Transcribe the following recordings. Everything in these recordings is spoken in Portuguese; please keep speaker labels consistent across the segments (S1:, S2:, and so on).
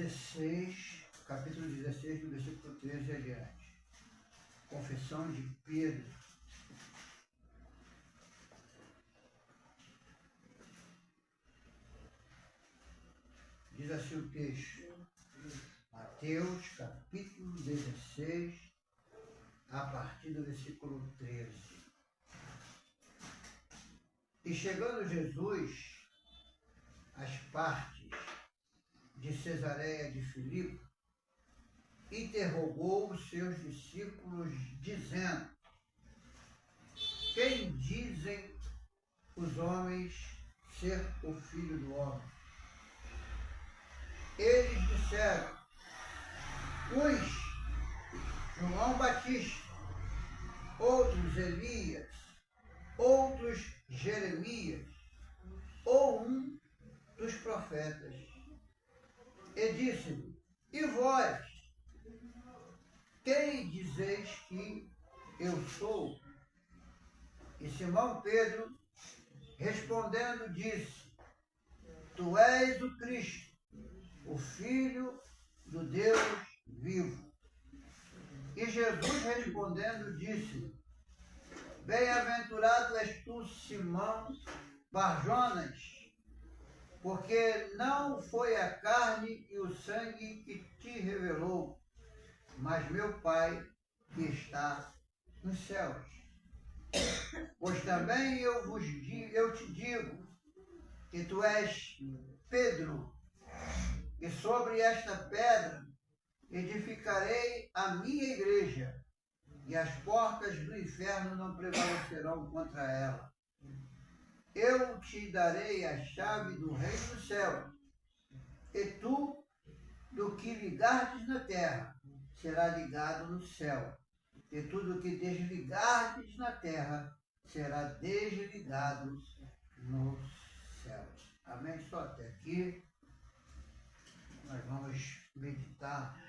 S1: 16, capítulo 16, do versículo 13 adiante. Confissão de Pedro. Diz assim o texto, Mateus, capítulo 16, a partir do versículo 13. E chegando Jesus às partes de Cesareia de Filipe, interrogou os seus discípulos, dizendo: quem dizem os homens ser o Filho do Homem? Eles disseram: uns João Batista, outros Elias, outros Jeremias, ou um dos profetas. E disse-lhe: e vós, quem dizeis que eu sou? E Simão Pedro, respondendo, disse: tu és o Cristo, o Filho do Deus vivo. E Jesus respondendo disse: bem-aventurado és tu, Simão Barjonas, porque não foi a carne e o sangue que te revelou, mas meu Pai que está nos céus. Pois também eu te digo que tu és Pedro, e sobre esta pedra edificarei a minha igreja, e as portas do inferno não prevalecerão contra ela. Eu te darei a chave do reino do céu, e tu, do que ligardes na terra, será ligado no céu, e tudo que desligardes na terra, será desligado no céu. Amém? Só até aqui. Nós vamos meditar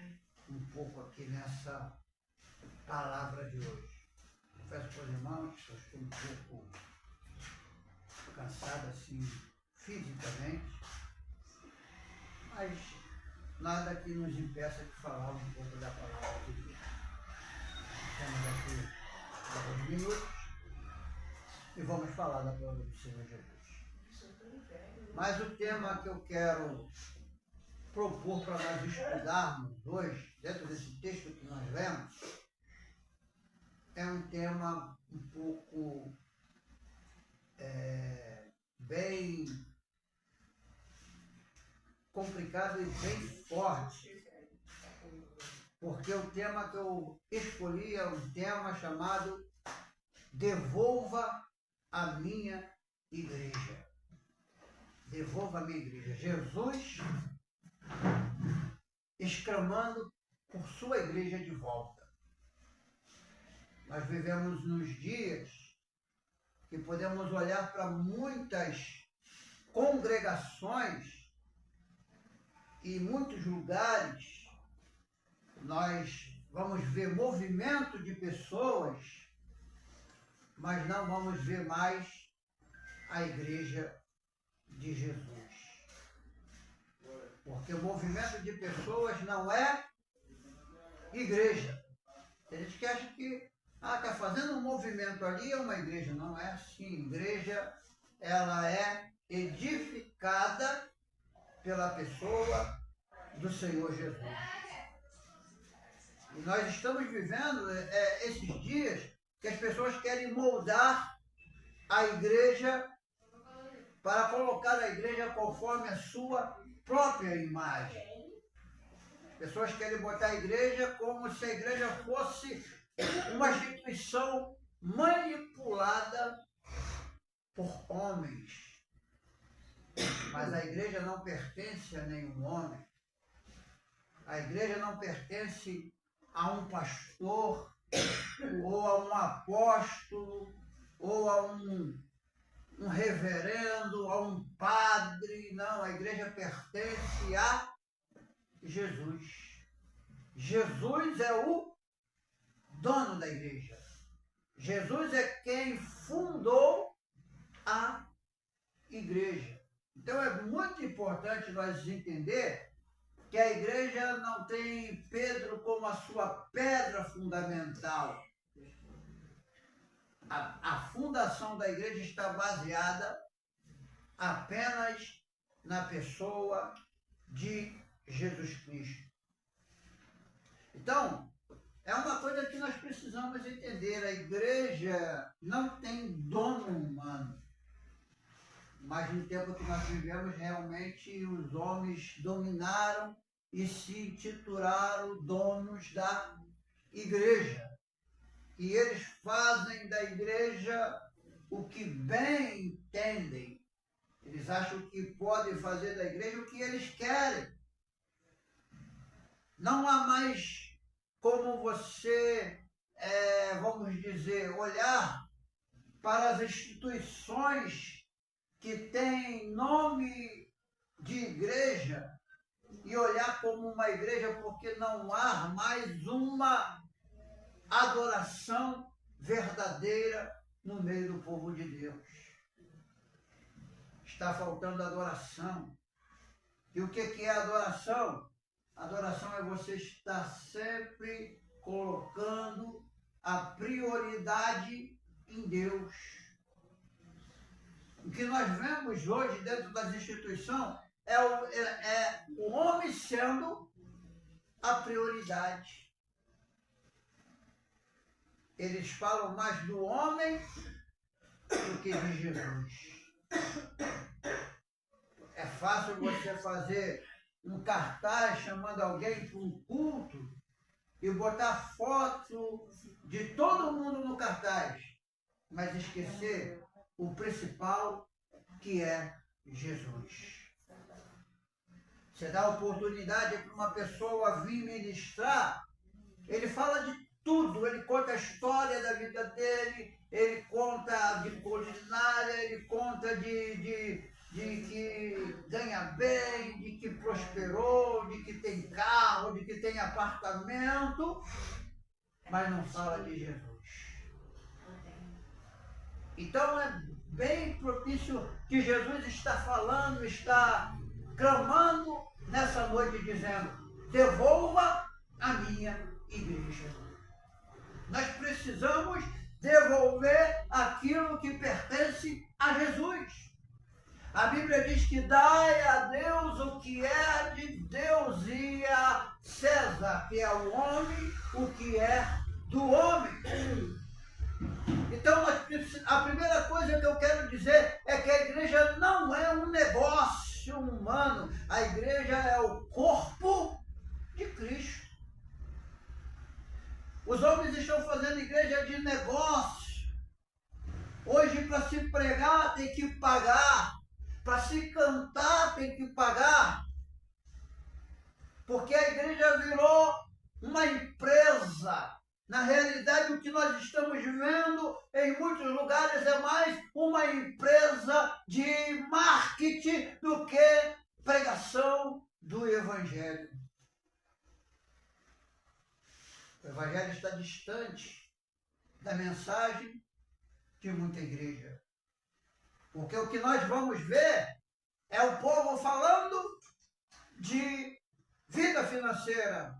S1: um pouco aqui nessa palavra de hoje. Confesso para os irmãos que eu estou um pouco cansado assim fisicamente, mas nada que nos impeça de falar um pouco da palavra de Deus. Estamos aqui alguns minutos e vamos falar da palavra do Senhor Jesus. Mas o tema que eu quero propor para nós estudarmos hoje, dentro desse texto que nós lemos, é um tema um pouco bem complicado e bem forte, porque o tema que eu escolhi é um tema chamado Devolva a minha igreja. Devolva a minha igreja. Jesus exclamando por sua igreja de volta. Nós vivemos nos dias que podemos olhar para muitas congregações e muitos lugares, nós vamos ver movimento de pessoas, mas não vamos ver mais a igreja de Jesus. Porque o movimento de pessoas não é igreja. Tem gente que acha que está fazendo um movimento ali, é uma igreja. Não é assim. Igreja, ela é edificada pela pessoa do Senhor Jesus. E nós estamos vivendo esses dias que as pessoas querem moldar a igreja para colocar a igreja conforme a sua própria imagem. As pessoas querem botar a igreja como se a igreja fosse uma instituição manipulada por homens. Mas a igreja não pertence a nenhum homem. A igreja não pertence a um pastor, ou a um apóstolo, ou a um reverendo, a um padre. Não, a igreja pertence a Jesus. Jesus é o dono da igreja. Jesus é quem fundou a igreja. Então é muito importante nós entender que a igreja não tem Pedro como a sua pedra fundamental. A fundação da igreja está baseada apenas na pessoa de Jesus Cristo. Então, é uma coisa que nós precisamos entender. A igreja não tem dono humano. Mas no tempo que nós vivemos, realmente os homens dominaram e se intitularam donos da igreja. E eles fazem da igreja o que bem entendem. Eles acham que podem fazer da igreja o que eles querem. Não há mais como você, vamos dizer, olhar para as instituições que têm nome de igreja e olhar como uma igreja, porque não há mais uma adoração verdadeira no meio do povo de Deus. Está faltando adoração. E o que é adoração? Adoração é você estar sempre colocando a prioridade em Deus. O que nós vemos hoje dentro das instituições é o homem sendo a prioridade. Eles falam mais do homem do que de Jesus. É fácil você fazer um cartaz chamando alguém para um culto e botar foto de todo mundo no cartaz, mas esquecer o principal, que é Jesus. Você dá oportunidade para uma pessoa vir ministrar, ele fala de tudo, ele conta a história da vida dele, ele conta de culinária, ele conta de que ganha bem, de que prosperou, de que tem carro, de que tem apartamento, mas não fala de Jesus. Então é bem propício que Jesus está falando, está clamando nessa noite, dizendo: devolva a minha igreja. Nós precisamos devolver aquilo que pertence a Jesus. A Bíblia diz que dai a Deus o que é de Deus e a César, que é o homem, o que é do homem. Então, a primeira coisa que eu quero dizer é que a igreja não é um negócio humano. A igreja é o corpo de Cristo. Os homens estão fazendo igreja de negócio. Hoje, para se pregar, tem que pagar. Para se cantar, tem que pagar. Porque a igreja virou uma empresa. Na realidade, o que nós estamos vendo em muitos lugares é mais uma empresa de marketing do que pregação do Evangelho. O Evangelho está distante da mensagem de muita igreja. Porque o que nós vamos ver é o povo falando de vida financeira.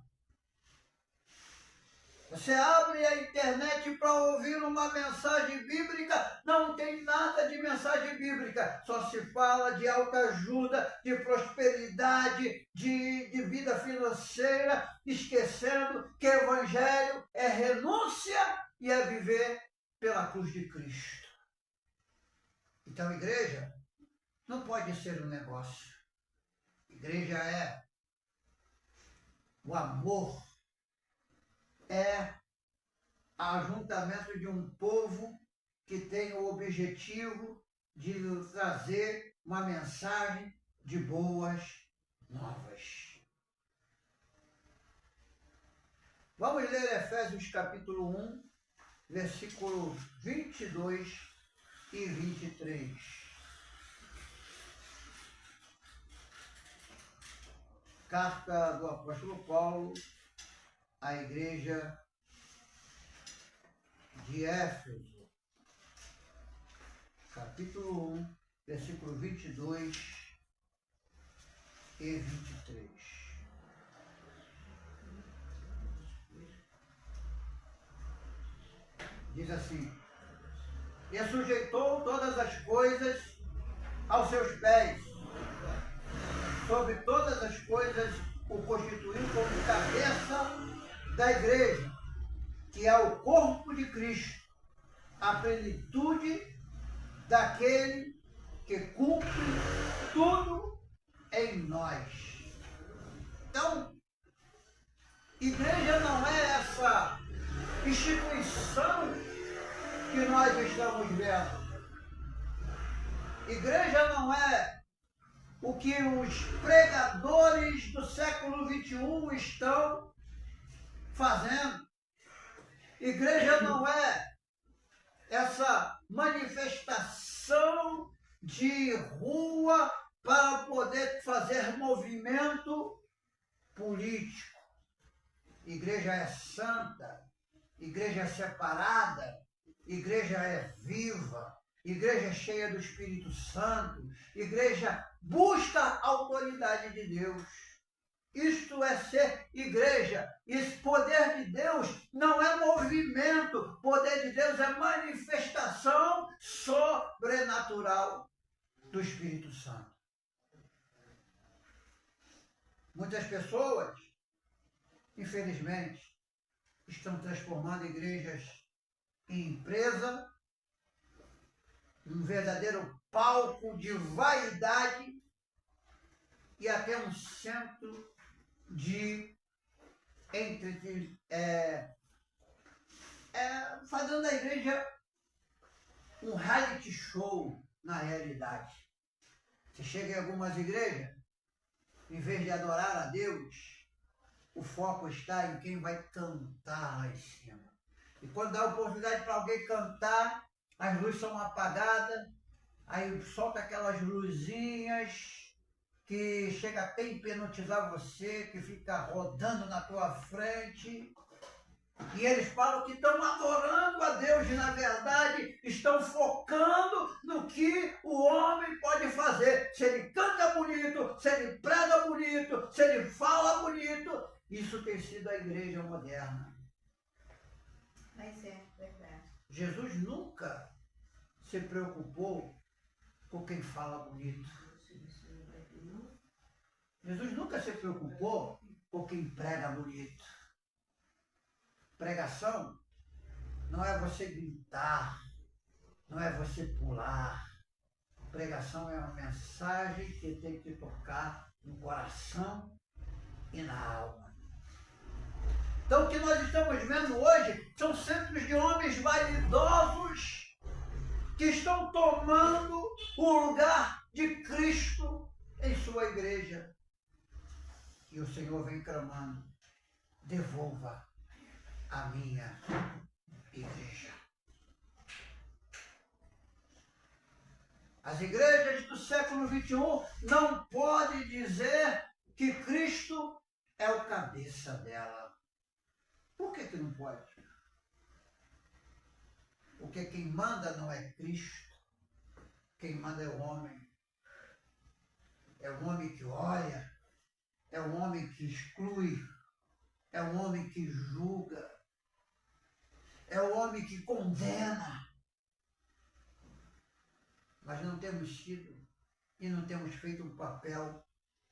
S1: Você abre a internet para ouvir uma mensagem bíblica, não tem nada de mensagem bíblica. Só se fala de autoajuda, de prosperidade, de vida financeira, esquecendo que o Evangelho é renúncia e é viver pela cruz de Cristo. Então, igreja não pode ser um negócio. Igreja é o amor, é ajuntamento de um povo que tem o objetivo de trazer uma mensagem de boas novas. Vamos ler Efésios capítulo 1, versículo 22 e 23. Carta do apóstolo Paulo à igreja de Éfeso, capítulo 1, versículo 22 e 23. Diz assim: e sujeitou todas as coisas aos seus pés, sobre todas as coisas o constituiu como cabeça da igreja, que é o corpo de Cristo, a plenitude daquele que cumpre tudo em nós. Então, igreja não é essa instituição que nós estamos vendo. Igreja não é o que os pregadores do século XXI estão fazendo. Igreja não é essa manifestação de rua para poder fazer movimento político. Igreja é santa, igreja é separada, igreja é viva, igreja é cheia do Espírito Santo, igreja busca a autoridade de Deus. Isto é ser igreja. Esse poder de Deus não é movimento. Poder de Deus é manifestação sobrenatural do Espírito Santo. Muitas pessoas, infelizmente, estão transformando igrejas em empresa, um verdadeiro palco de vaidade e até um centro de fazendo da igreja um reality show na realidade. Você chega em algumas igrejas, em vez de adorar a Deus, o foco está em quem vai cantar lá em cima. E quando dá oportunidade para alguém cantar, as luzes são apagadas, aí solta aquelas luzinhas que chega até a hipnotizar você, que fica rodando na tua frente. E eles falam que estão adorando a Deus e, na verdade, estão focando no que o homem pode fazer. Se ele canta bonito, se ele prega bonito, se ele fala bonito. Isso tem sido a igreja moderna.
S2: Mas é verdade.
S1: Jesus nunca se preocupou com quem fala bonito. Jesus nunca se preocupou com quem prega bonito. Pregação não é você gritar, não é você pular. Pregação é uma mensagem que tem que tocar no coração e na alma. Então, o que nós estamos vendo hoje são centros de homens vaidosos que estão tomando o lugar de Cristo em sua igreja. E o Senhor vem clamando: devolva a minha igreja. As igrejas do século XXI não podem dizer que Cristo é o cabeça dela. Por que não pode? Porque quem manda não é Cristo, quem manda é o homem. É o homem que olha, é o homem que exclui, é o homem que julga, é o homem que condena. Mas não temos sido e não temos feito um papel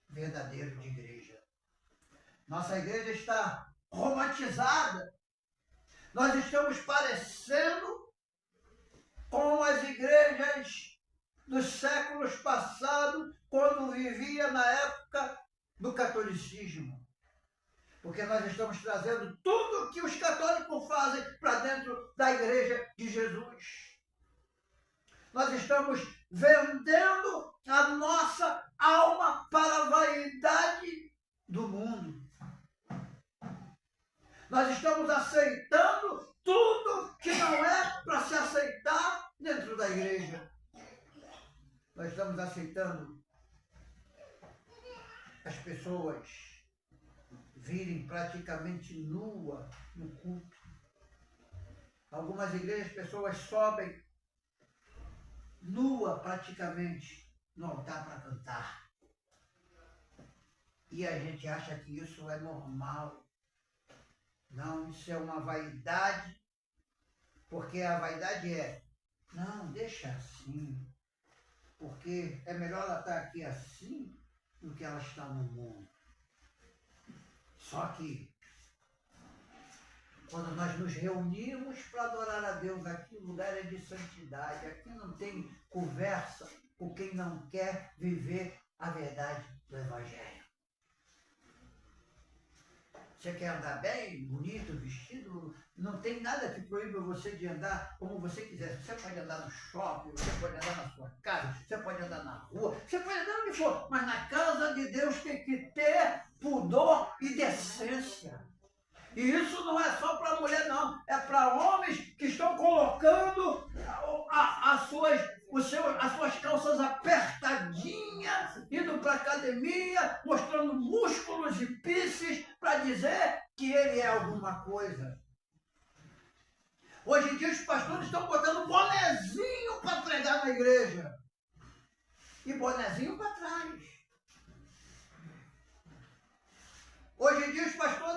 S1: verdadeiro de igreja. Nossa igreja está romantizada. Nós estamos parecendo com as igrejas dos séculos passados, quando vivia na época do catolicismo. Porque nós estamos trazendo tudo que os católicos fazem para dentro da igreja de Jesus. Nós estamos vendendo a nossa alma para a vaidade do mundo. Nós estamos aceitando tudo que não é para se aceitar dentro da igreja. Nós estamos aceitando as pessoas virem praticamente nua no culto. Algumas igrejas, pessoas sobem nua praticamente no altar para cantar. E a gente acha que isso é normal. Não, isso é uma vaidade Porque a vaidade é, não, deixa assim, porque é melhor ela estar aqui assim do que ela estar no mundo. Só que, quando nós nos reunimos para adorar a Deus, aqui o lugar é de santidade, aqui não tem conversa com quem não quer viver a verdade do Evangelho. Você quer andar bem, bonito, vestido, não tem nada que proíba você de andar como você quiser. Você pode andar no shopping, você pode andar na sua casa, você pode andar na rua, você pode andar onde for, mas na casa de Deus tem que ter pudor e decência. E isso não é só para mulher, não. É para homens que estão colocando as suas calças apertadinhas, indo para a academia, mostrando músculos e bíceps para dizer que ele é alguma coisa. Hoje em dia os pastores estão botando bonezinho para pregar na igreja. E bonezinho para trás. Hoje em dia os pastores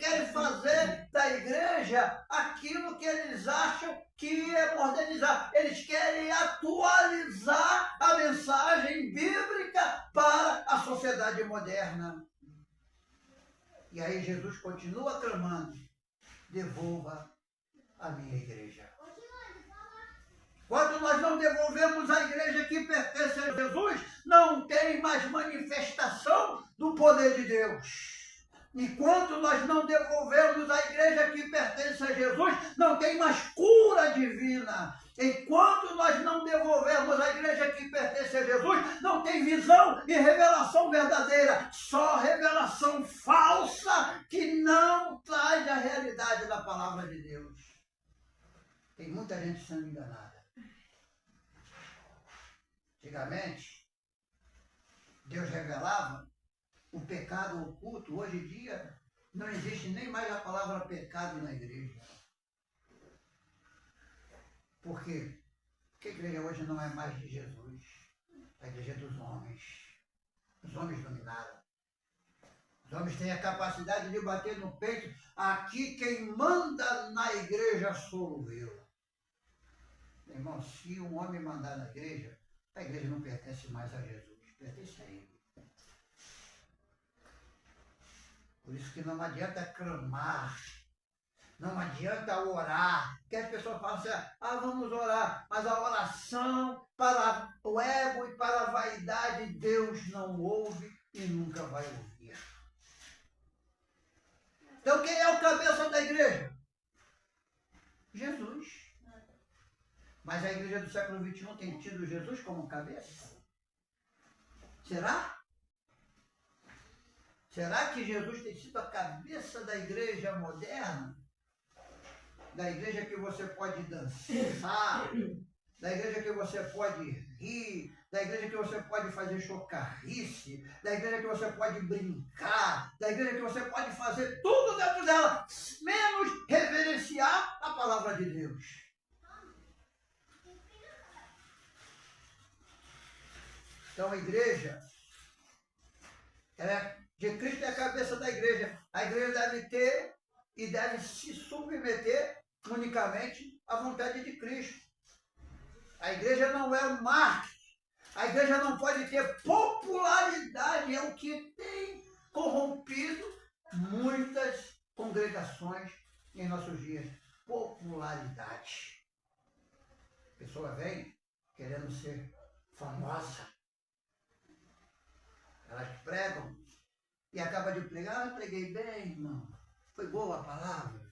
S1: querem fazer da igreja aquilo que eles acham que é modernizar. Eles querem atualizar a mensagem bíblica para a sociedade moderna. E aí Jesus continua clamando, devolva a minha igreja. Quando nós não devolvemos a igreja que pertence a Jesus, não tem mais manifestação do poder de Deus. Enquanto nós não devolvermos a igreja que pertence a Jesus, não tem mais cura divina. Enquanto nós não devolvermos a igreja que pertence a Jesus, não tem visão e revelação verdadeira. Só revelação falsa que não traz a realidade da palavra de Deus. Tem muita gente sendo enganada. Antigamente, Deus revelava o pecado oculto. Hoje em dia, não existe nem mais a palavra pecado na igreja. Por quê? Porque a igreja hoje não é mais de Jesus. A igreja é dos homens. Os homens dominaram. Os homens têm a capacidade de bater no peito. Aqui quem manda na igreja sou eu. Meu irmão, se um homem mandar na igreja, a igreja não pertence mais a Jesus, pertence a ele. Por isso que não adianta clamar, não adianta orar. Porque as pessoas falam assim, vamos orar, mas a oração para o ego e para a vaidade, Deus não ouve e nunca vai ouvir. Então quem é o cabeça da igreja? Jesus. Mas a igreja do século XXI tem tido Jesus como cabeça? Será? Será que Jesus tem sido a cabeça da igreja moderna? Da igreja que você pode dançar, da igreja que você pode rir, da igreja que você pode fazer chocarrice, da igreja que você pode brincar, da igreja que você pode fazer tudo dentro dela, menos reverenciar a palavra de Deus. Então a igreja, de Cristo é a cabeça da igreja. A igreja deve ter e deve se submeter unicamente à vontade de Cristo. A igreja não é um marketing. A igreja não pode ter popularidade. É o que tem corrompido muitas congregações em nossos dias. Popularidade. A pessoa vem querendo ser famosa. Elas pregam e acaba de pregar, eu preguei bem, irmão. Foi boa a palavra.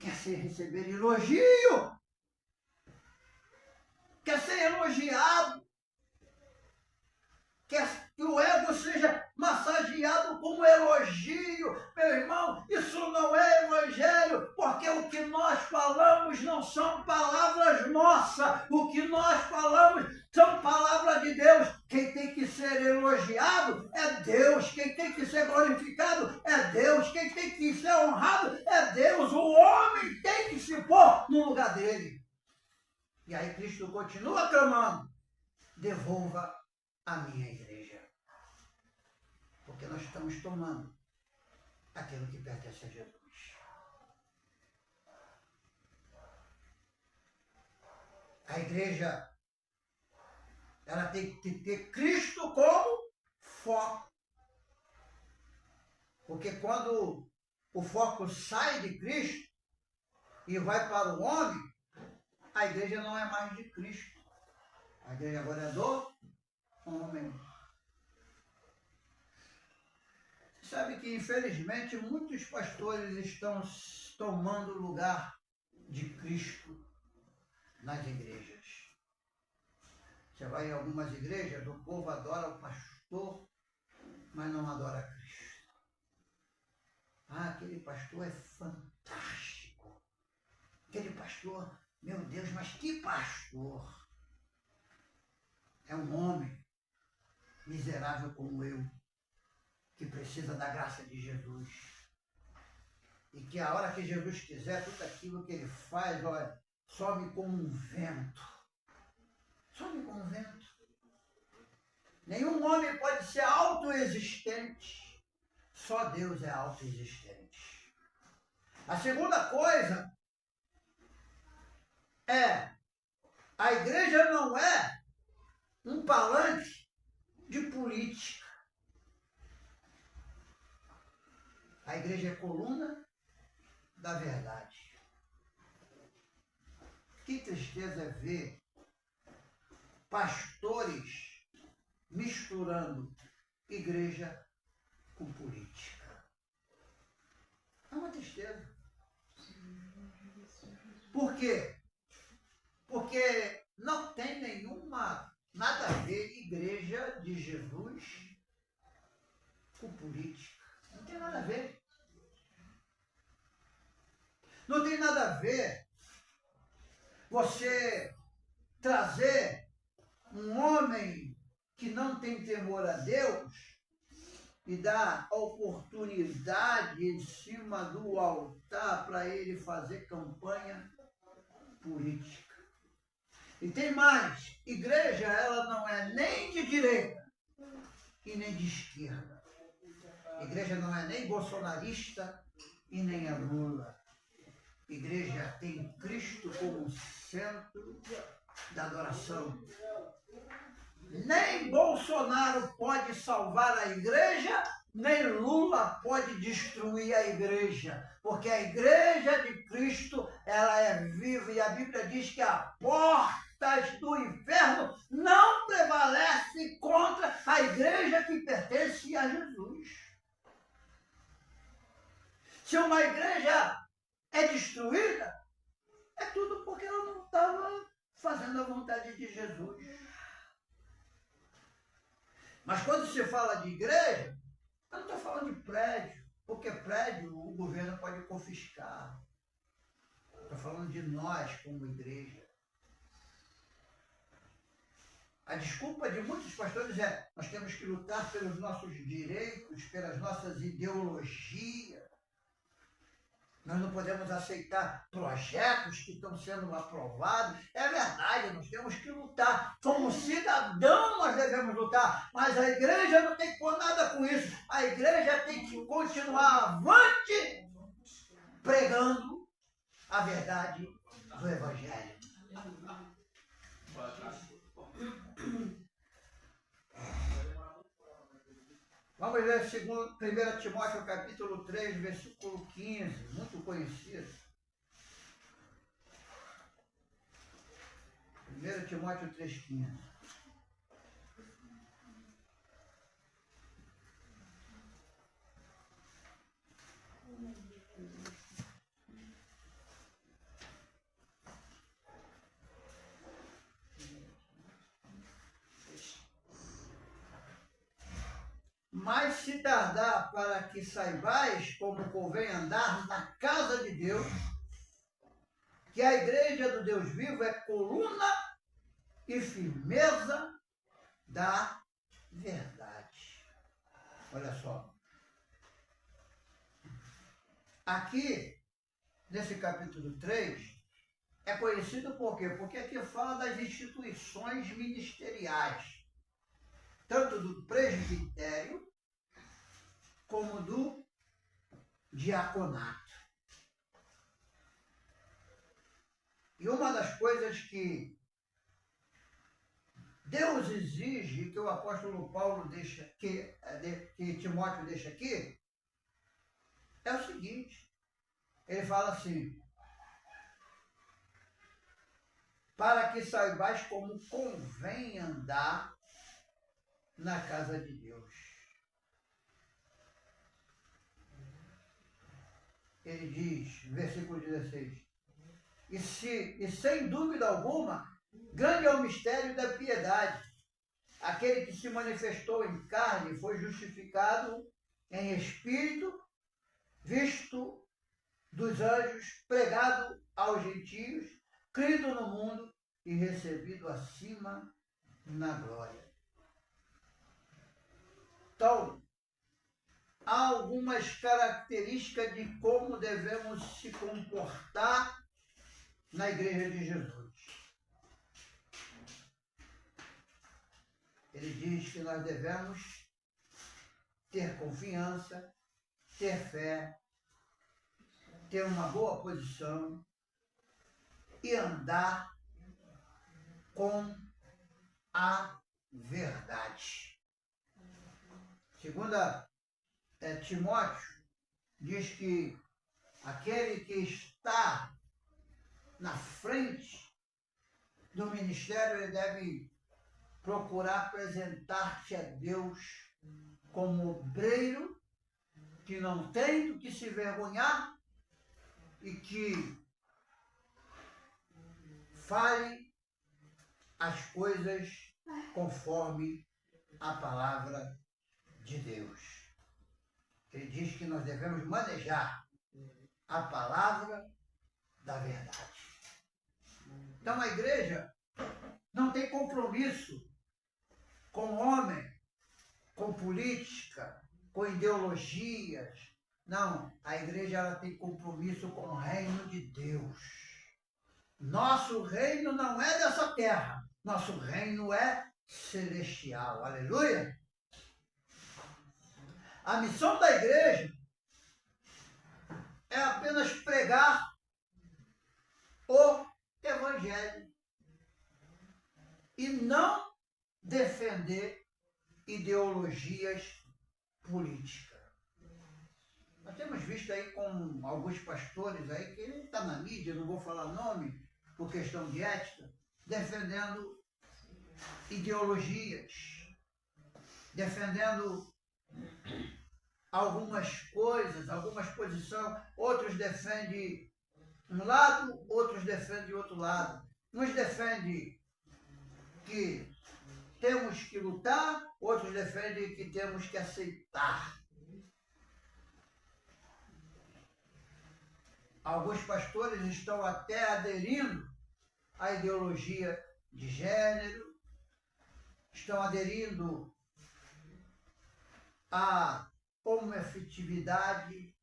S1: Quer ser receber elogio. Quer ser elogiado. Quer que o ego seja massageado com elogio. Meu irmão, isso não é evangelho, porque o que nós falamos não são palavras nossas. O que nós falamos são palavras de Deus. Quem tem que ser elogiado é Deus. Quem tem que ser glorificado é Deus. Quem tem que ser honrado é Deus. O homem tem que se pôr no lugar dele. E aí Cristo continua clamando, devolva a minha igreja. Porque nós estamos tomando aquilo que pertence a Jesus. A igreja, ela tem que ter Cristo como foco. Porque quando o foco sai de Cristo e vai para o homem, a igreja não é mais de Cristo. A igreja agora é do homem. Você sabe que, infelizmente, muitos pastores estão tomando o lugar de Cristo nas igrejas. Você vai em algumas igrejas, o povo adora o pastor, mas não adora Cristo. Ah, aquele pastor é fantástico. Aquele pastor, meu Deus, mas que pastor! É um homem miserável como eu, que precisa da graça de Jesus. E que a hora que Jesus quiser, tudo aquilo que ele faz, olha, sobe como um vento. Sobe como um vento. Nenhum homem pode ser autoexistente. Só Deus é autoexistente. A segunda coisa é, a igreja não é um palanque de política. A igreja é coluna da verdade. Que tristeza é ver pastores misturando igreja com política. É uma tristeza. Por quê? Porque não tem nada a ver igreja de Jesus com política. Não tem nada a ver. Não tem nada a ver você trazer um homem que não tem temor a Deus e dar oportunidade em cima do altar para ele fazer campanha política. E tem mais, igreja ela não é nem de direita e nem de esquerda. Igreja não é nem bolsonarista e nem é Lula. Igreja tem Cristo como centro da adoração. Nem Bolsonaro pode salvar a igreja, nem Lula pode destruir a igreja, porque a igreja de Cristo, ela é viva e a Bíblia diz que as portas do inferno não prevalecem contra a igreja que pertence a Jesus. Se uma igreja é destruída, é tudo porque ela não estava fazendo a vontade de Jesus. Mas quando se fala de igreja, eu não estou falando de prédio, porque prédio o governo pode confiscar. Estou falando de nós como igreja. A desculpa de muitos pastores é: nós temos que lutar pelos nossos direitos, pelas nossas ideologias. Nós não podemos aceitar projetos que estão sendo aprovados. É verdade, nós temos que lutar. Como cidadão nós devemos lutar. Mas a igreja não tem que pôr nada com isso. A igreja tem que continuar avante, pregando a verdade do Evangelho. Vamos ler 1 Timóteo capítulo 3, versículo 15, muito conhecido. 1 Timóteo 3, 15. Mas se tardar para que saibais como convém andar na casa de Deus, que a igreja do Deus vivo é coluna e firmeza da verdade. Olha só. Aqui, nesse capítulo 3, é conhecido por quê? Porque aqui fala das instituições ministeriais, tanto do presbitério como do diaconato. E uma das coisas que Deus exige que o apóstolo Paulo deixa, que Timóteo deixa aqui, é o seguinte, ele fala assim, para que saibais como convém andar na casa de Deus. Ele diz, versículo 16, e sem dúvida alguma, grande é o mistério da piedade. Aquele que se manifestou em carne foi justificado em espírito, visto dos anjos, pregado aos gentios, crido no mundo e recebido acima na glória. Então, há algumas características de como devemos se comportar na Igreja de Jesus. Ele diz que nós devemos ter confiança, ter fé, ter uma boa posição e andar com a verdade. Segunda Timóteo diz que aquele que está na frente do ministério, ele deve procurar apresentar-te a Deus como obreiro que não tem do que se vergonhar e que fale as coisas conforme a palavra de Deus. Ele diz que nós devemos manejar a palavra da verdade. Então a igreja não tem compromisso com o homem, com política, com ideologias. Não, a igreja ela tem compromisso com o reino de Deus. Nosso reino não é dessa terra, nosso reino é celestial. Aleluia! A missão da igreja é apenas pregar o evangelho e não defender ideologias políticas. Nós temos visto aí com alguns pastores aí, que ele está na mídia, não vou falar nome, por questão de ética, defendendo ideologias, defendendo algumas coisas, algumas posições, outros defendem um lado, outros defendem outro lado. Uns defendem que temos que lutar, outros defendem que temos que aceitar. Alguns pastores estão até aderindo à ideologia de gênero, estão aderindo à homoafetividade,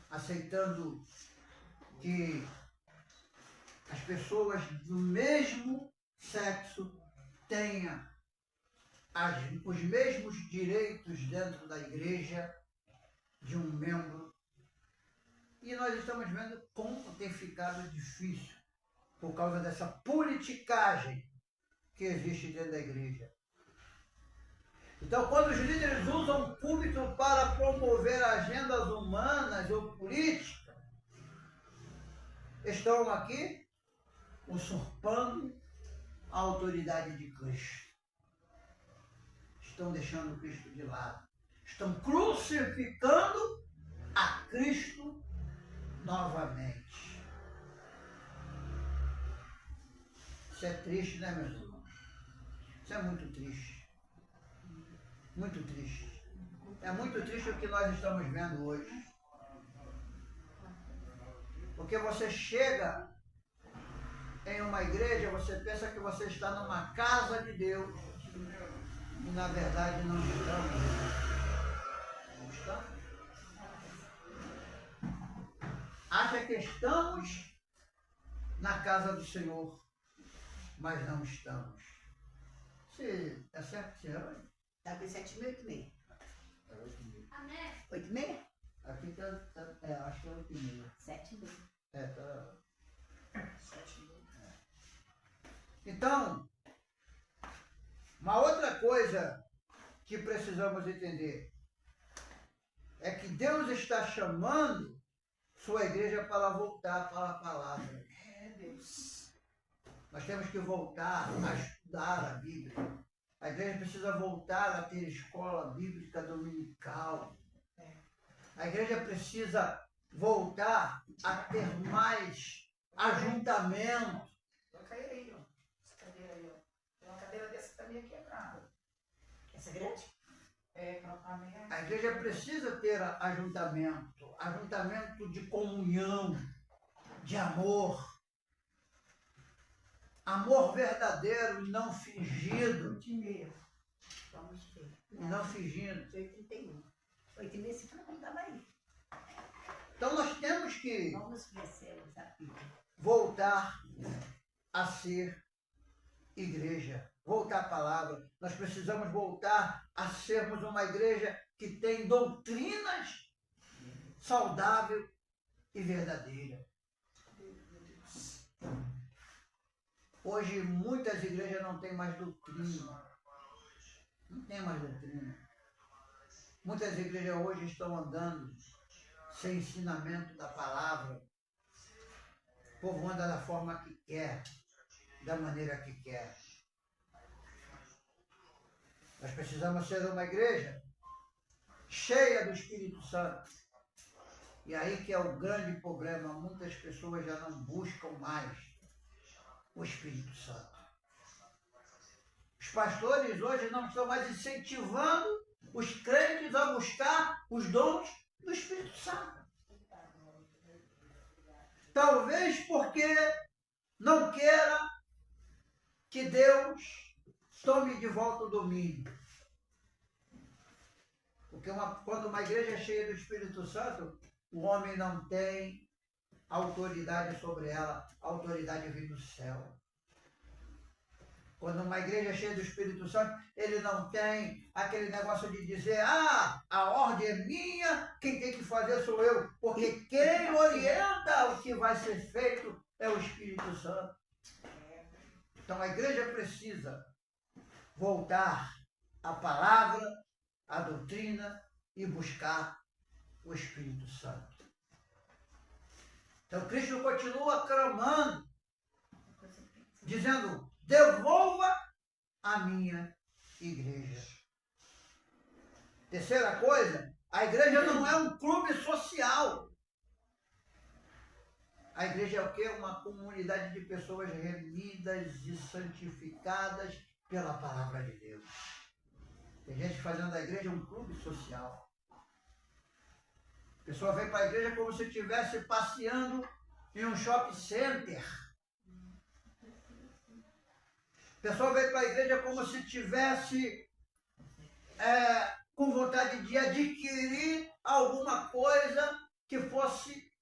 S1: aceitando que as pessoas do mesmo sexo tenham os mesmos direitos dentro da igreja de um membro. E nós estamos vendo como tem ficado difícil por causa dessa politicagem que existe dentro da igreja. Então, quando os líderes usam o púlpito para promover agendas humanas ou políticas, estão aqui usurpando a autoridade de Cristo. Estão deixando Cristo de lado. Estão crucificando a Cristo novamente. Isso é triste, né, meus irmãos? Isso é muito triste. Muito triste. É muito triste o que nós estamos vendo hoje. Porque você chega em uma igreja, você pensa que você está numa casa de Deus. E na verdade não estamos. Não estamos. Acha que estamos na casa do Senhor, mas não estamos. Se é certo, senhor?
S2: Está com 7.000 e 8.500.
S3: Amém.
S2: 8.500?
S1: Aqui tá, acho que é 8.500.
S2: 7.000.
S1: Tá. 7.000. Então, precisamos entender é que Deus está chamando sua igreja para voltar para a palavra.
S2: Deus.
S1: Nós temos que voltar a estudar a Bíblia. A igreja precisa voltar a ter escola bíblica dominical. A igreja precisa voltar a ter mais ajuntamento.
S2: Coloca ele aí, ó. Essa cadeira aí, ó. Tem uma cadeira dessa também quebrada. Essa é grande? É, colocar meia.
S1: A igreja precisa ter ajuntamento. Ajuntamento de comunhão, de amor. Amor verdadeiro e não fingido.
S2: 8h30. Vamos ver.
S1: E não fingindo.
S2: 8h31. 8h30 se for, não estava aí.
S1: Então nós temos que
S2: Vamos ver se é
S1: voltar a ser igreja. Voltar à palavra. Nós precisamos voltar a sermos uma igreja que tem doutrinas saudável e verdadeira. Hoje muitas igrejas não têm mais doutrina. Não tem mais doutrina. Muitas igrejas hoje estão andando sem ensinamento da palavra. O povo anda da forma que quer, da maneira que quer. Nós precisamos ser uma igreja cheia do Espírito Santo. E aí que é o grande problema. Muitas pessoas já não buscam mais o Espírito Santo. Os pastores hoje não estão mais incentivando os crentes a buscar os dons do Espírito Santo. Talvez porque não queira que Deus tome de volta o domínio. Porque quando uma igreja é cheia do Espírito Santo, o homem não tem autoridade sobre ela, a autoridade vem do céu. Quando uma igreja é cheia do Espírito Santo, ele não tem aquele negócio de dizer, a ordem é minha, quem tem que fazer sou eu. Porque quem orienta o que vai ser feito é o Espírito Santo. Então a igreja precisa voltar à palavra, à doutrina e buscar o Espírito Santo. Então Cristo continua clamando, dizendo, devolva a minha igreja. Terceira coisa, a igreja não é um clube social. A igreja é o quê? Uma comunidade de pessoas remidas e santificadas pela palavra de Deus. Tem gente fazendo da igreja um clube social. A pessoa vem para a igreja como se estivesse passeando em um shopping center. A pessoa vem para a igreja como se estivesse com vontade de adquirir alguma coisa que fosse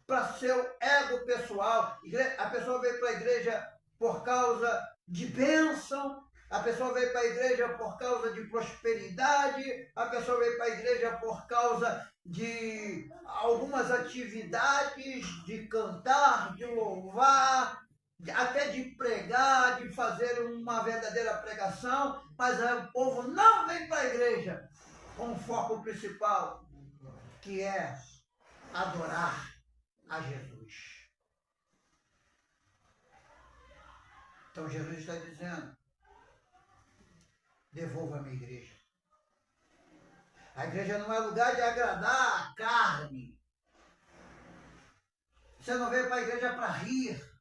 S1: para seu ego pessoal. A pessoa veio para a igreja por causa de bênção. A pessoa veio para a igreja por causa de prosperidade, a pessoa veio para a igreja por causa de algumas atividades, de cantar, de louvar, até de pregar, de fazer uma verdadeira pregação, mas o povo não vem para a igreja com o foco principal, que é adorar a Jesus. Então Jesus está dizendo, devolva a minha igreja. A igreja não é lugar de agradar a carne. Você não veio para a igreja para rir.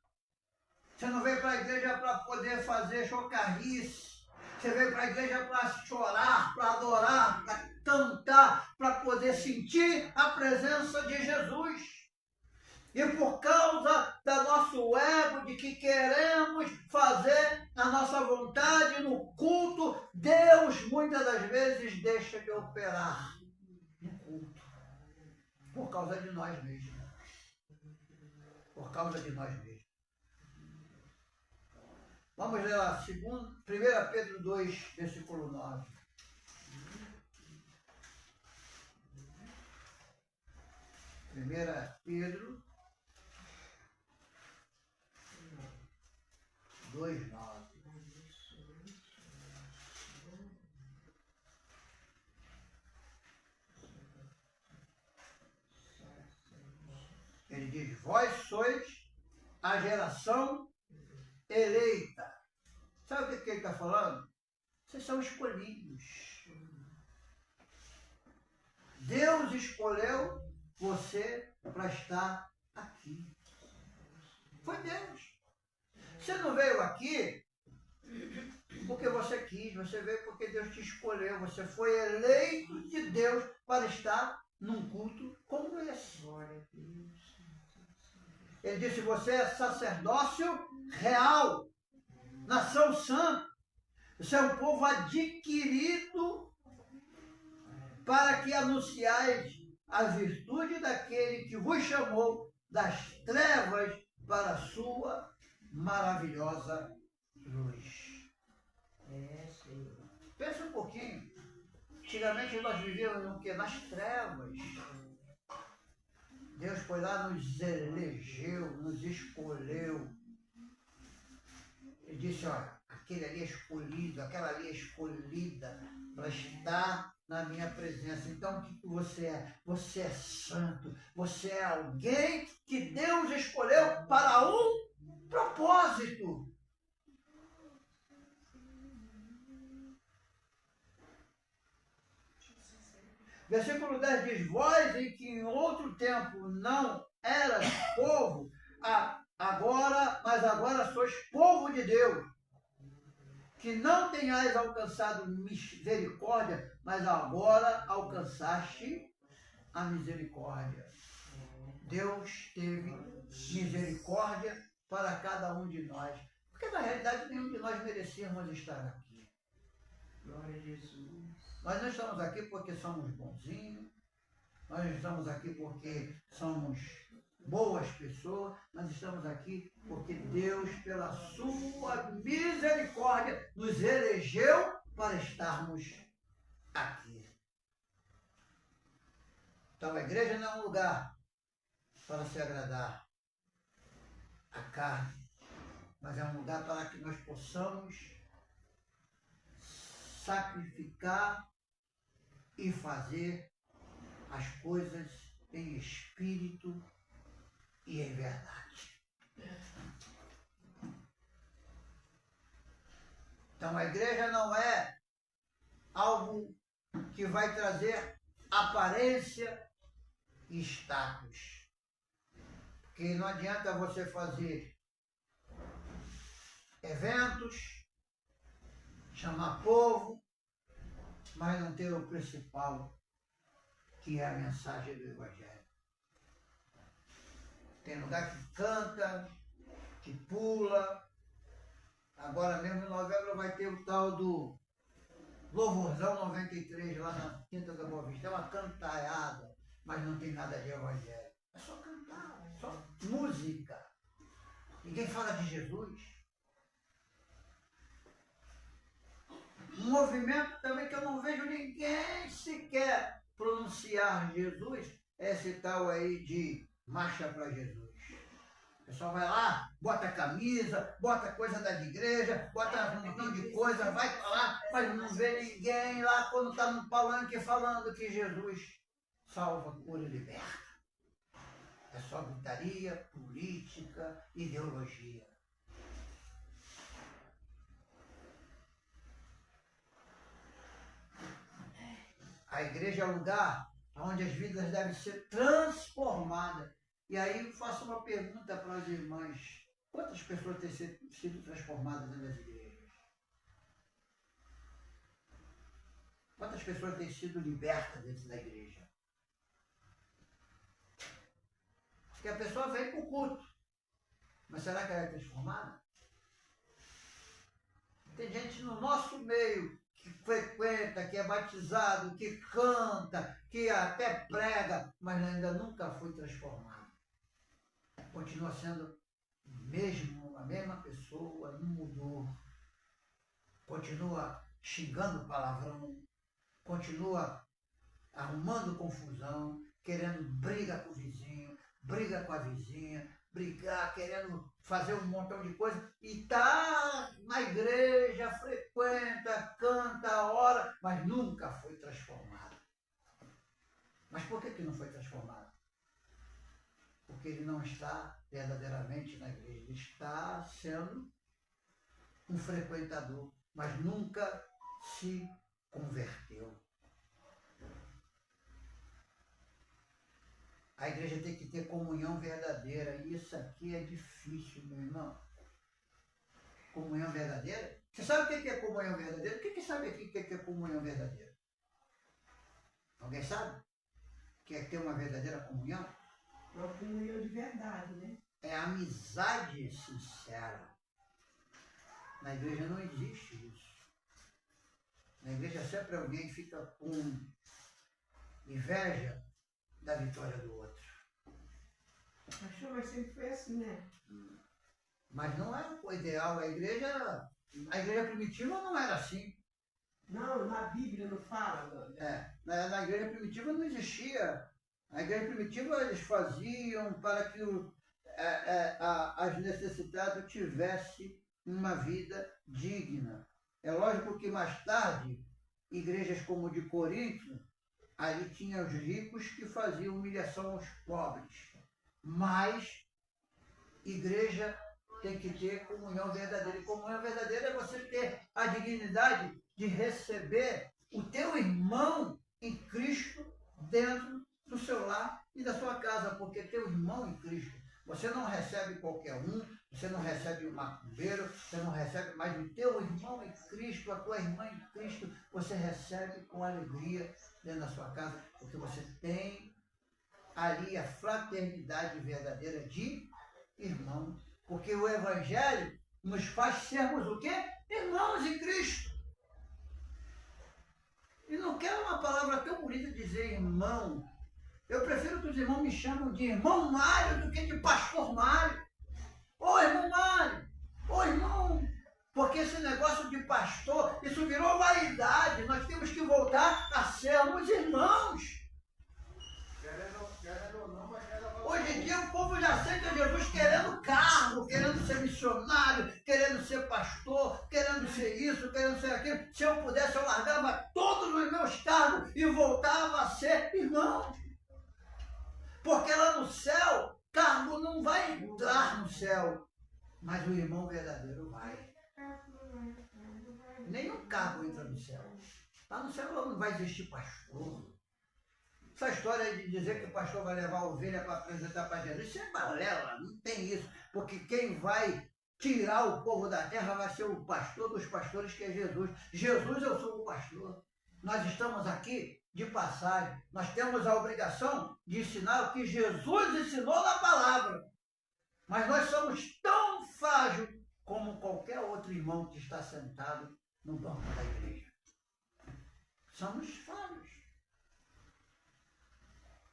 S1: Você não veio para a igreja para poder fazer chocarrice. Você veio para a igreja para chorar, para adorar, para cantar, para poder sentir a presença de Jesus. E por causa do nosso ego, de que queremos fazer a nossa vontade no culto, Deus muitas das vezes deixa de operar no culto. Por causa de nós mesmos. Por causa de nós mesmos. Vamos ler lá, 1 Pedro 2, versículo 9. 1 Pedro 2:9. vós sois a geração eleita. Sabe o que ele está falando? Vocês são escolhidos. Deus escolheu você para estar aqui. Foi Deus. Você não veio aqui porque você quis, você veio porque Deus te escolheu. Você foi eleito de Deus para estar num culto como esse. Ele disse, você é sacerdócio real, nação santa. Você é um povo adquirido para que anunciais a virtude daquele que vos chamou das trevas para a sua maravilhosa luz. Pensa um pouquinho. Antigamente nós vivíamos no quê? Nas trevas. Deus foi lá, nos elegeu, nos escolheu. Ele disse, olha, aquele ali é escolhido, aquela ali é escolhida para estar na minha presença. Então, o que você é? Você é santo. Você é alguém que Deus escolheu para um propósito. Versículo 10 diz, vós em que em outro tempo não eras povo, mas agora sois povo de Deus, que não tenhais alcançado misericórdia, mas agora alcançaste a misericórdia. Deus teve misericórdia para cada um de nós, porque na realidade nenhum de nós merecíamos estar aqui. Glória a Jesus. Nós não estamos aqui porque somos bonzinhos, nós não estamos aqui porque somos boas pessoas, nós estamos aqui porque Deus, pela sua misericórdia, nos elegeu para estarmos aqui. Então a igreja não é um lugar para se agradar a carne, mas é um lugar para que nós possamos sacrificar e fazer as coisas em espírito e em verdade. Então a igreja não é algo que vai trazer aparência e status. Porque não adianta você fazer eventos, chamar povo, mas não ter o principal, que é a mensagem do Evangelho. Tem lugar que canta, que pula. Agora mesmo em novembro vai ter o tal do Louvorzão 93 lá na Quinta da Boa Vista. É uma cantaiada, mas não tem nada de Evangelho. É só cantar, é só música. Ninguém fala de Jesus. Um movimento também que eu não vejo ninguém sequer pronunciar Jesus é esse tal aí de Marcha para Jesus. O pessoal vai lá, bota camisa, bota coisa das igrejas, bota um montão de coisa, vai para lá, mas não vê ninguém lá quando está no palanque falando que Jesus salva, cura e liberta. É só gritaria, política, ideologia. A igreja é o lugar onde as vidas devem ser transformadas. E aí eu faço uma pergunta para as irmãs. Quantas pessoas têm sido transformadas nas igrejas? Quantas pessoas têm sido libertas dentro da igreja? Porque a pessoa vem para o culto. Mas será que ela é transformada? Tem gente no nosso meio que frequenta, que é batizado, que canta, que até prega, mas ainda nunca foi transformado. Continua sendo mesmo a mesma pessoa, não mudou. Continua xingando palavrão, continua arrumando confusão, querendo briga com o vizinho, briga com a vizinha, brigar, querendo fazer um montão de coisa, e está na igreja, frequenta, canta, ora, mas nunca foi transformado. Mas por que não foi transformado? Porque porque ele não está verdadeiramente na igreja, ele está sendo um frequentador, mas nunca se converteu. A igreja tem que ter comunhão verdadeira, e isso aqui é difícil, meu irmão. Comunhão verdadeira? Você sabe o que é comunhão verdadeira? Quem sabe aqui o que é comunhão verdadeira? Alguém sabe? Que é ter uma verdadeira comunhão?
S2: Uma comunhão de verdade, né?
S1: É amizade sincera. Na igreja não existe isso. Na igreja sempre alguém fica com inveja da vitória do outro.
S2: Achou, mas sempre foi assim, né?
S1: Mas não é o ideal. A igreja primitiva não era assim.
S2: Não, na Bíblia não fala.
S1: Na igreja primitiva não existia. Na igreja primitiva eles faziam para que as necessitadas tivessem uma vida digna. É lógico que mais tarde, igrejas como de Corinto, ali tinha os ricos que faziam humilhação aos pobres. Mas igreja tem que ter comunhão verdadeira. E comunhão verdadeira é você ter a dignidade de receber o teu irmão em Cristo dentro do seu lar e da sua casa, porque teu irmão em Cristo, você não recebe qualquer um, você não recebe um macumbeiro, você não recebe, mas o teu irmão em Cristo, a tua irmã em Cristo, você recebe com alegria dentro da sua casa, porque você tem ali a fraternidade verdadeira de irmão. Porque o Evangelho nos faz sermos o quê? Irmãos em Cristo. E não quero uma palavra tão bonita dizer irmão. Eu prefiro que os irmãos me chamem de irmão Mário do que de pastor Mário. Ô irmão Mário, ô irmão. Porque esse negócio de pastor, isso virou vaidade. Nós temos que voltar a sermos irmãos. Hoje em dia o povo já aceita Jesus querendo cargo, querendo ser missionário, querendo ser pastor, querendo ser isso, querendo ser aquilo. Se eu pudesse, eu largava todos os meus cargos e voltava a ser irmão. Porque lá no céu, cargo não vai entrar no céu, mas o irmão verdadeiro vai. Nenhum cargo entra no céu. Lá no céu não vai existir pastor. Essa história de dizer que o pastor vai levar a ovelha para apresentar para Jesus, isso é balela, não tem isso. Porque quem vai tirar o povo da terra vai ser o pastor dos pastores, que é Jesus. Jesus, eu sou o pastor. Nós estamos aqui de passagem. Nós temos a obrigação de ensinar o que Jesus ensinou na palavra. Mas nós somos tão frágeis como qualquer outro irmão que está sentado no banco da igreja. Somos falhos.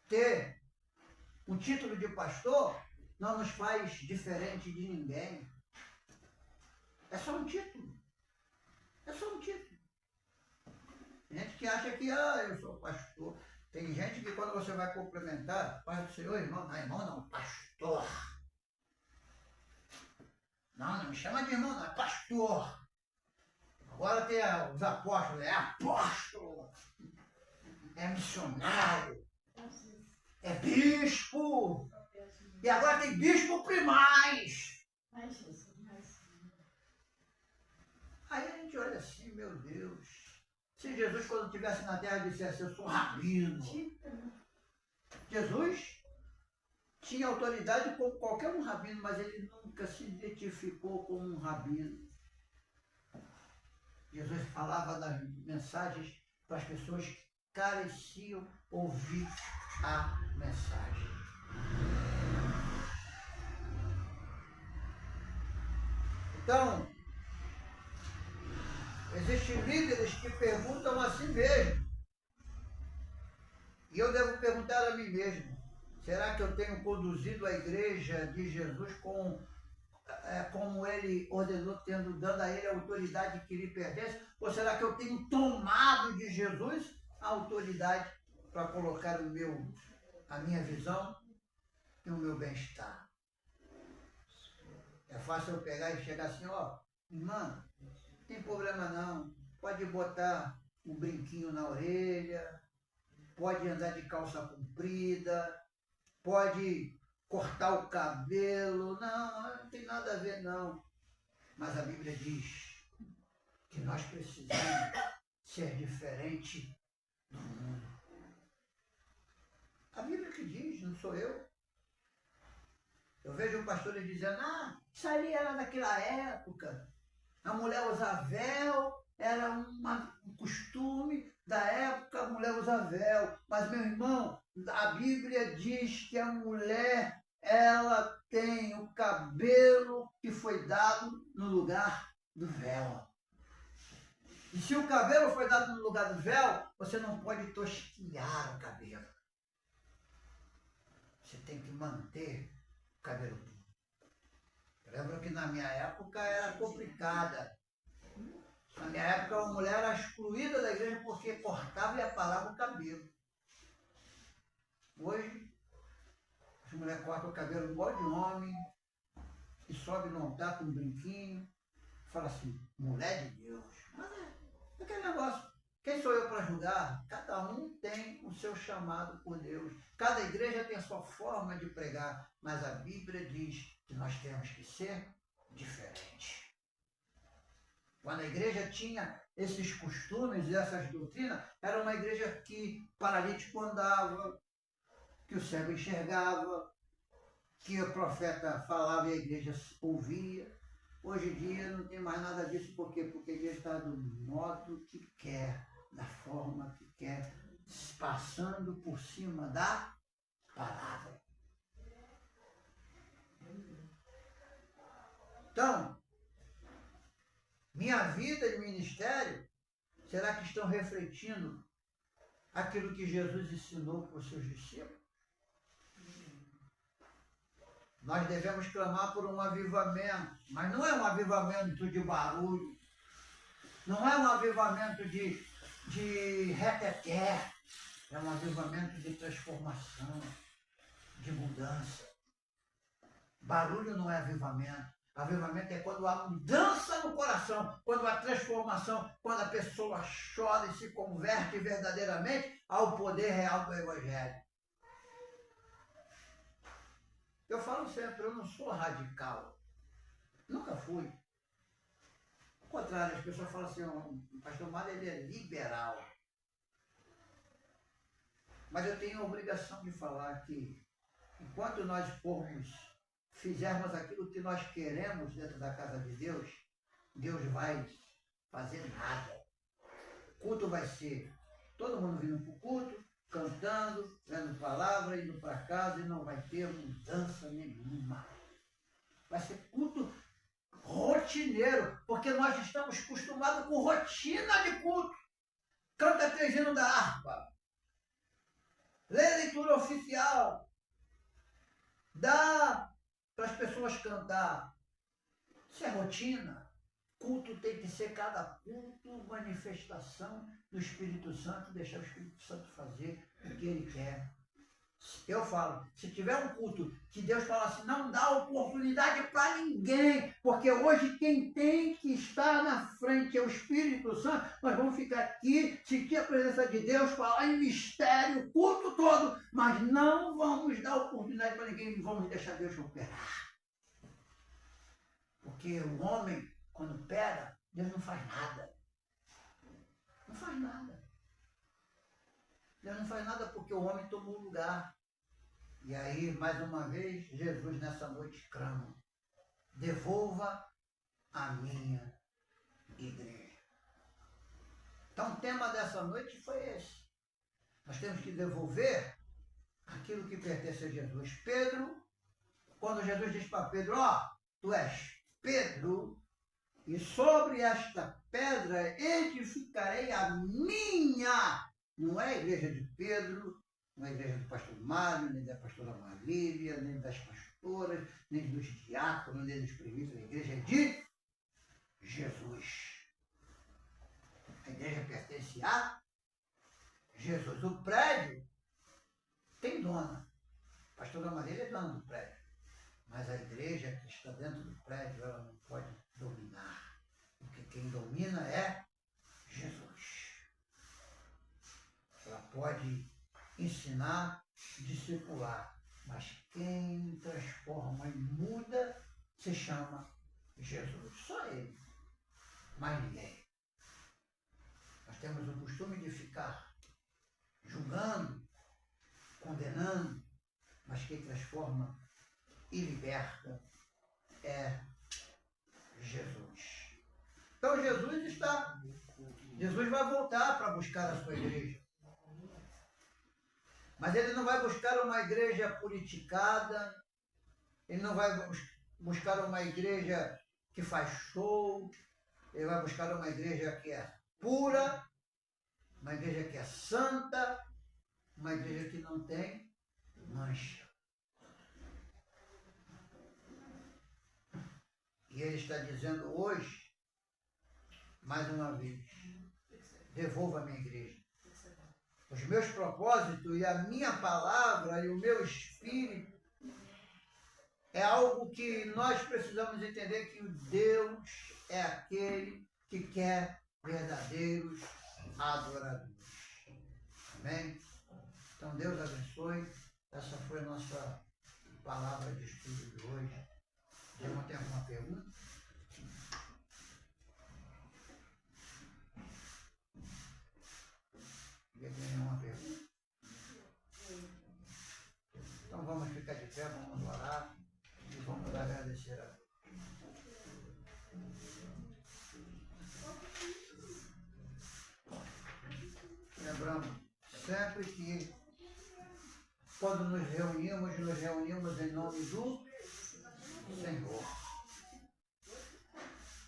S1: Ter um título de pastor não nos faz diferente de ninguém. É só um título. É só um título. Tem gente que acha que, eu sou pastor. Tem gente que quando você vai cumprimentar, Pai do Senhor, irmão, não, irmão não, pastor. Não me chama de irmão, não, é pastor. Agora tem os apóstolos, é apóstolo. É missionário. É bispo. E agora tem bispo primaz. Aí a gente olha assim, meu Deus. Se Jesus, quando estivesse na terra, dissesse, eu sou rabino. Jesus tinha autoridade como qualquer um rabino, mas ele nunca se identificou como um rabino. Jesus falava das mensagens para as pessoas que careciam ouvir a mensagem. Então, existem líderes que perguntam a si mesmo. E eu devo perguntar a mim mesmo, será que eu tenho conduzido a igreja de Jesus como ele ordenou, dando a ele a autoridade que lhe pertence? Ou será que eu tenho tomado de Jesus a autoridade para colocar a minha visão e o meu bem-estar? É fácil eu pegar e chegar assim, irmã, não tem problema não, pode botar um brinquinho na orelha, pode andar de calça comprida, pode cortar o cabelo, não tem nada a ver não. Mas a Bíblia diz que nós precisamos ser diferente do mundo. A Bíblia que diz, não sou eu. Eu vejo pastores dizendo, isso ali era daquela época. A mulher usar véu era um costume da época, a mulher usar véu. Mas, meu irmão, a Bíblia diz que a mulher, ela tem o cabelo que foi dado no lugar do véu. E se o cabelo foi dado no lugar do véu, você não pode tosquiar o cabelo. Você tem que manter o cabelo puro. Eu lembro que na minha época era complicada. Na minha época a mulher era excluída da igreja porque cortava e aparava o cabelo. Hoje, as mulheres cortam o cabelo igual de homem e sobe no altar com um brinquinho. Fala assim, mulher de Deus. Mas é aquele negócio. Quem sou eu para julgar? Cada um tem o seu chamado por Deus. Cada igreja tem a sua forma de pregar. Mas a Bíblia diz que nós temos que ser diferentes. Quando a igreja tinha esses costumes e essas doutrinas, era uma igreja que o paralítico andava, que o cego enxergava, que o profeta falava e a igreja ouvia. Hoje em dia não tem mais nada disso. Por quê? Porque a igreja está do modo que quer, da forma que quer, passando por cima da palavra. Então, minha vida e ministério, será que estão refletindo aquilo que Jesus ensinou para os seus discípulos? Nós devemos clamar por um avivamento, mas não é um avivamento de barulho, não é um avivamento de reteté, é um avivamento de transformação, de mudança. Barulho não é avivamento. Avivamento é quando há mudança no coração, quando há transformação, quando a pessoa chora e se converte verdadeiramente ao poder real do Evangelho. Eu falo sempre, eu não sou radical. Nunca fui. Ao contrário, as pessoas falam assim, o pastor Mário ele é liberal. Mas eu tenho a obrigação de falar que enquanto nós fizermos aquilo que nós queremos dentro da casa de Deus, Deus vai fazer nada. O culto vai ser todo mundo vindo para o culto, cantando, lendo palavra, indo para casa e não vai ter mudança nenhuma. Vai ser culto rotineiro, porque nós estamos acostumados com rotina de culto. Canta 3 hinos da harpa, lê leitura oficial, dá para as pessoas cantar. Isso é rotina. Culto tem que ser cada culto manifestação do Espírito Santo, deixar o Espírito Santo fazer o que ele quer. Eu falo, se tiver um culto que Deus fala assim, não dá oportunidade para ninguém, porque hoje quem tem que estar na frente é o Espírito Santo, nós vamos ficar aqui, sentir a presença de Deus, falar em mistério o culto todo, mas não vamos dar oportunidade para ninguém, vamos deixar Deus operar. Porque o homem, quando pega, Deus não faz nada. Não faz nada. Deus não faz nada porque o homem tomou o lugar. E aí, mais uma vez, Jesus nessa noite clama, devolva a minha igreja. Então o tema dessa noite foi esse. Nós temos que devolver aquilo que pertence a Jesus. Pedro, quando Jesus diz para Pedro, tu és Pedro, e sobre esta pedra edificarei a minha. Não é a igreja de Pedro, não é a igreja do pastor Mário, nem da pastora Marília, nem das pastoras, nem dos diáconos, nem dos presbíteros. A igreja é de Jesus. A igreja pertence a Jesus. O prédio tem dona. A pastora Marília é dona do prédio. Mas a igreja que está dentro do prédio, ela não pode dominar. Porque quem domina é Jesus. Ela pode ensinar, discipular, Mas quem transforma e muda se chama Jesus. Só Ele. Mais ninguém. Nós temos o costume de ficar julgando, condenando, mas quem transforma e liberta é Jesus. Então Jesus vai voltar para buscar a sua igreja. Mas ele não vai buscar uma igreja politicada, ele não vai buscar uma igreja que faz show, ele vai buscar uma igreja que é pura, uma igreja que é santa, uma igreja que não tem mancha. E ele está dizendo hoje, mais uma vez, devolva a minha igreja. Os meus propósitos e a minha palavra e o meu espírito é algo que nós precisamos entender, que o Deus é aquele que quer verdadeiros adoradores. Amém? Então Deus abençoe. Essa foi a nossa palavra de estudo de hoje. Tem alguma pergunta? Tem nenhuma pergunta? Então vamos ficar de pé, vamos orar e vamos agradecer a Deus. Lembrando sempre que quando nos reunimos em nome do Senhor.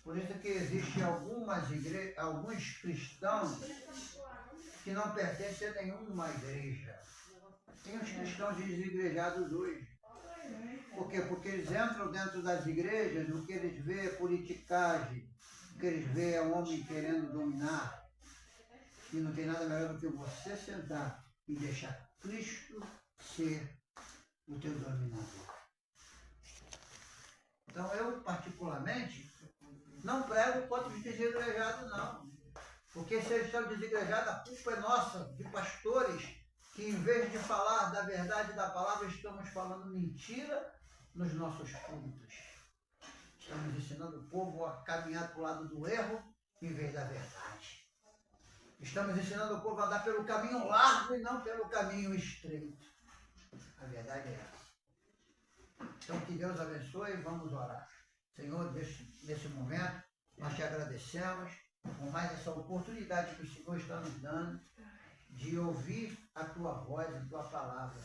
S1: Por isso que existem alguns cristãos que não pertencem a nenhuma igreja. Tem uns cristãos desigrejados hoje. Por quê? Porque eles entram dentro das igrejas, o que eles veem é politicagem, o que eles veem é um homem querendo dominar. E não tem nada melhor do que você sentar e deixar Cristo ser o teu dominador. Então eu, particularmente, não prego contra os desigrejados, não. Porque se eles estão desigrejados, a culpa é nossa, de pastores, que em vez de falar da verdade da palavra, estamos falando mentira nos nossos cultos. Estamos ensinando o povo a caminhar para o lado do erro, em vez da verdade. Estamos ensinando o povo a andar pelo caminho largo e não pelo caminho estreito. A verdade é essa. Então, que Deus abençoe e vamos orar. Senhor, nesse momento, nós te agradecemos por mais essa oportunidade que o Senhor está nos dando de ouvir a tua voz, a tua palavra.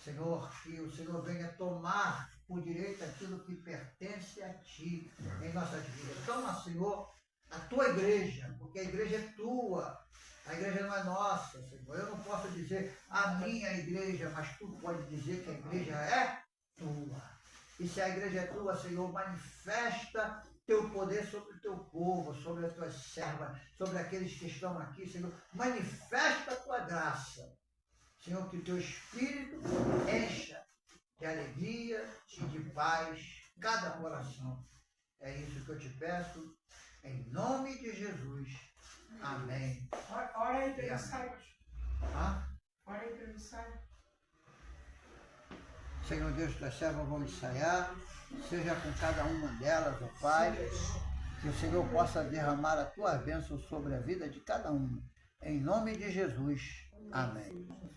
S1: Senhor, que o Senhor venha tomar por direito aquilo que pertence a ti em nossas vidas. Toma, Senhor, a tua igreja, porque a igreja é tua. A igreja não é nossa, Senhor. Eu não posso dizer a minha igreja, mas tu pode dizer que a igreja é tua. E se a igreja é tua, Senhor, manifesta teu poder sobre o teu povo, sobre as tuas servas, sobre aqueles que estão aqui, Senhor. Manifesta a tua graça. Senhor, que o teu Espírito encha de alegria e de paz cada coração. É isso que eu te peço, em nome de Jesus. Amém.
S2: Ora aí para eu sair.
S1: Ora aí para eu sair. Senhor Deus das servas, vamos ensaiar. Seja com cada uma delas, ó Pai. Que o Senhor possa derramar a tua bênção sobre a vida de cada uma. Em nome de Jesus. Amém.